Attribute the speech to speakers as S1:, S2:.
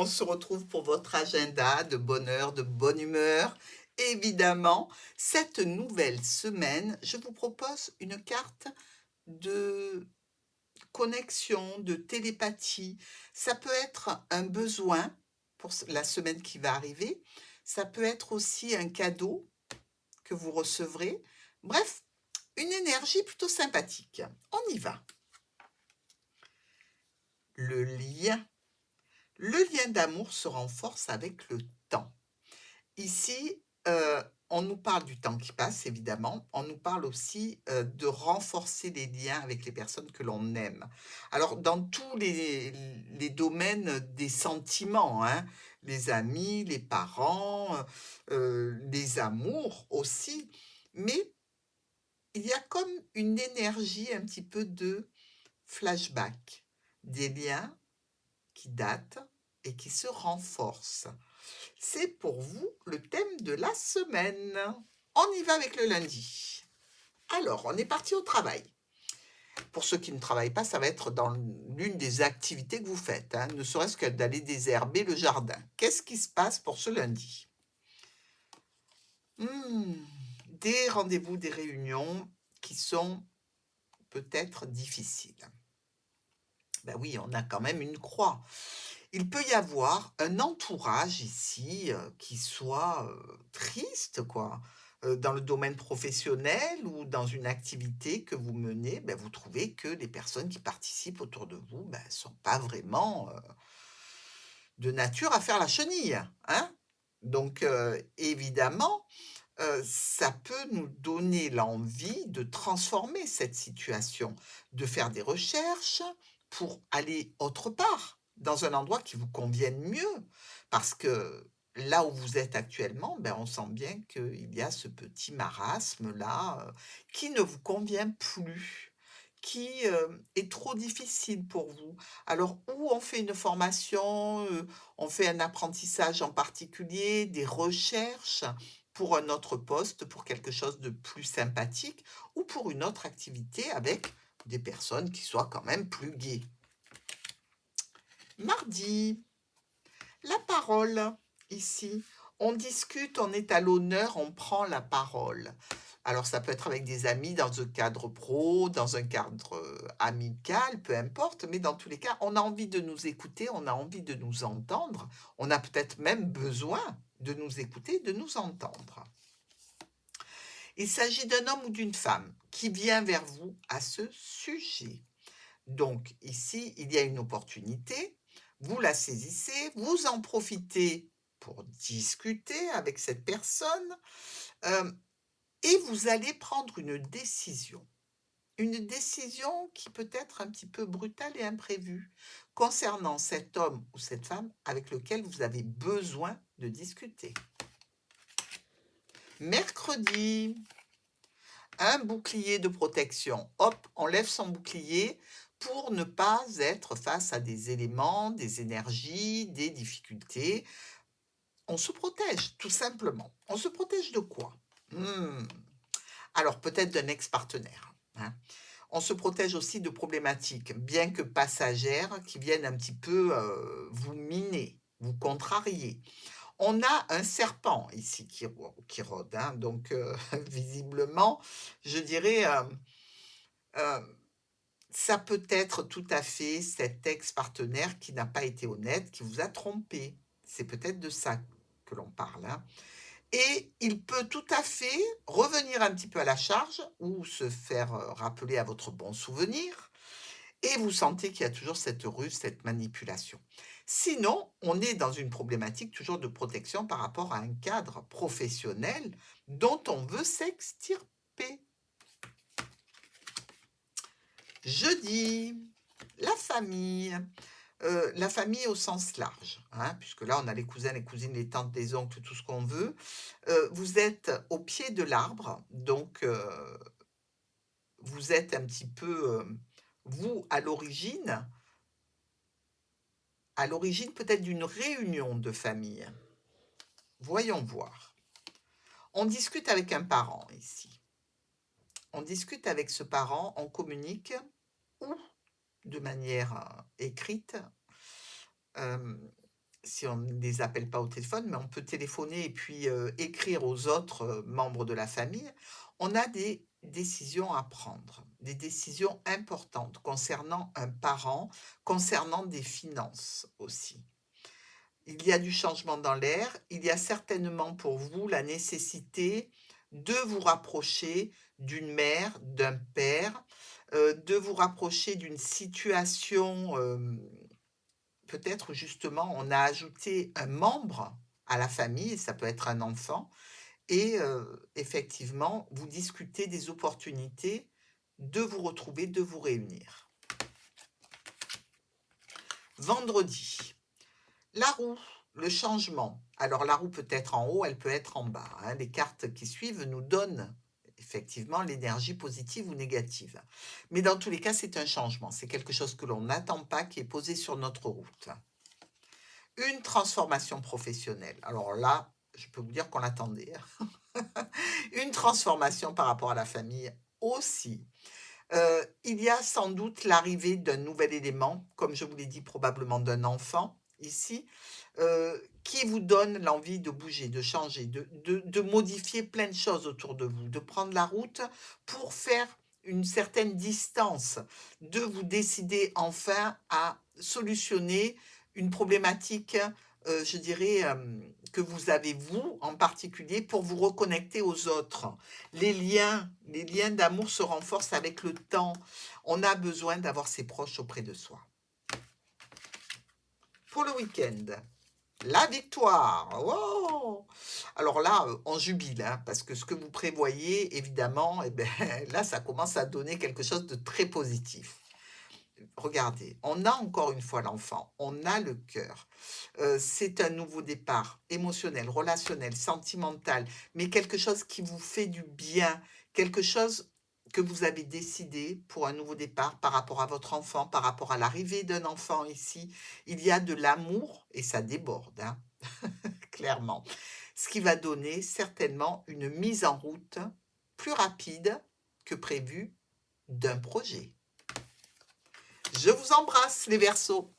S1: on se retrouve pour votre agenda de bonheur, de bonne humeur. Évidemment, cette nouvelle semaine, je vous propose une carte de connexion, de télépathie. Ça peut être un besoin pour la semaine qui va arriver. Ça peut être aussi un cadeau que vous recevrez. Bref, une énergie plutôt sympathique. On y va. Le lien. Le lien d'amour se renforce avec le temps. Ici, on nous parle du temps qui passe, évidemment. On nous parle aussi de renforcer les liens avec les personnes que l'on aime. Alors, dans tous les domaines des sentiments, hein, les amis, les parents, les amours aussi, mais il y a comme une énergie un petit peu de flashback, des liens qui datent et qui se renforcent. C'est pour vous le thème de la semaine. On y va avec le lundi. Alors, on est parti au travail. Pour ceux qui ne travaillent pas, ça va être dans l'une des activités que vous faites, hein, ne serait-ce que d'aller désherber le jardin. Qu'est-ce qui se passe pour ce lundi? Des rendez-vous, des réunions qui sont peut-être difficiles. Ben oui, on a quand même une croix. Il peut y avoir un entourage ici, qui soit, triste quoi. Dans le domaine professionnel ou dans une activité que vous menez, ben vous trouvez que les personnes qui participent autour de vous, sont pas vraiment, de nature à faire la chenille, hein? Donc, évidemment, ça peut nous donner l'envie de transformer cette situation, de faire des recherches pour aller autre part, dans un endroit qui vous convienne mieux. Parce que là où vous êtes actuellement, on sent bien qu'il y a ce petit marasme-là, qui ne vous convient plus, qui, est trop difficile pour vous. Alors, ou on fait une formation, on fait un apprentissage en particulier, des recherches, pour un autre poste, pour quelque chose de plus sympathique ou pour une autre activité avec des personnes qui soient quand même plus gaies. Mardi, la parole, ici. On discute, on est à l'honneur, on prend la parole. Alors ça peut être avec des amis dans un cadre pro, dans un cadre amical, peu importe, mais dans tous les cas, on a envie de nous écouter, on a envie de nous entendre, on a peut-être même besoin de nous écouter, de nous entendre. Il s'agit d'un homme ou d'une femme qui vient vers vous à ce sujet. Donc ici, il y a une opportunité, vous la saisissez, vous en profitez pour discuter avec cette personne et vous allez prendre une décision. Une décision qui peut être un petit peu brutale et imprévue concernant cet homme ou cette femme avec lequel vous avez besoin de discuter. Mercredi, un bouclier de protection. Hop, on lève son bouclier pour ne pas être face à des éléments, des énergies, des difficultés. On se protège, tout simplement. On se protège de quoi? Alors, peut-être d'un ex-partenaire, hein. On se protège aussi de problématiques, bien que passagères, qui viennent un petit peu vous miner, vous contrarier. On a un serpent ici qui rôde, hein, donc visiblement, je dirais, ça peut être tout à fait cet ex-partenaire qui n'a pas été honnête, qui vous a trompé. C'est peut-être de ça que l'on parle, hein. Et il peut tout à fait revenir un petit peu à la charge ou se faire, rappeler à votre bon souvenir et vous sentez qu'il y a toujours cette ruse, cette manipulation. Sinon, on est dans une problématique toujours de protection par rapport à un cadre professionnel dont on veut s'extirper. Jeudi, la famille au sens large, hein, puisque là on a les cousins, les cousines, les tantes, les oncles, tout ce qu'on veut. Vous êtes au pied de l'arbre, donc vous êtes un petit peu, vous, à l'origine peut-être d'une réunion de famille. Voyons voir. On discute avec un parent ici. On discute avec ce parent, on communique ou de manière écrite. si on ne les appelle pas au téléphone, mais on peut téléphoner et puis écrire aux autres membres de la famille. On a des décisions à prendre, des décisions importantes concernant un parent, concernant des finances aussi. Il y a du changement dans l'air, il y a certainement pour vous la nécessité de vous rapprocher d'une mère, d'un père, de vous rapprocher d'une situation, peut-être justement on a ajouté un membre à la famille, ça peut être un enfant et effectivement vous discutez des opportunités de vous retrouver, de vous réunir. Vendredi. La roue, le changement. Alors la roue peut être en haut, elle peut être en bas, hein. Les cartes qui suivent nous donnent effectivement l'énergie positive ou négative. Mais dans tous les cas, c'est un changement. C'est quelque chose que l'on n'attend pas, qui est posé sur notre route. Une transformation professionnelle. Alors là, je peux vous dire qu'on l'attendait. Une transformation par rapport à la famille aussi. Il y a sans doute l'arrivée d'un nouvel élément, comme je vous l'ai dit, probablement d'un enfant ici, qui vous donne l'envie de bouger, de changer, de modifier plein de choses autour de vous, de prendre la route pour faire une certaine distance, de vous décider enfin à solutionner une problématique, je dirais, que vous avez vous en particulier pour vous reconnecter aux autres. Les liens d'amour se renforcent avec le temps. On a besoin d'avoir ses proches auprès de soi. Pour le week-end, la victoire. Oh, alors là, on jubile, hein, parce que ce que vous prévoyez, évidemment, eh ben, là, ça commence à donner quelque chose de très positif. Regardez, on a encore une fois l'enfant, on a le cœur. C'est un nouveau départ émotionnel, relationnel, sentimental, mais quelque chose qui vous fait du bien, quelque chose que vous avez décidé pour un nouveau départ par rapport à votre enfant, par rapport à l'arrivée d'un enfant ici. Il y a de l'amour et ça déborde, hein, clairement. Ce qui va donner certainement une mise en route plus rapide que prévu d'un projet. Je vous embrasse les Verseaux.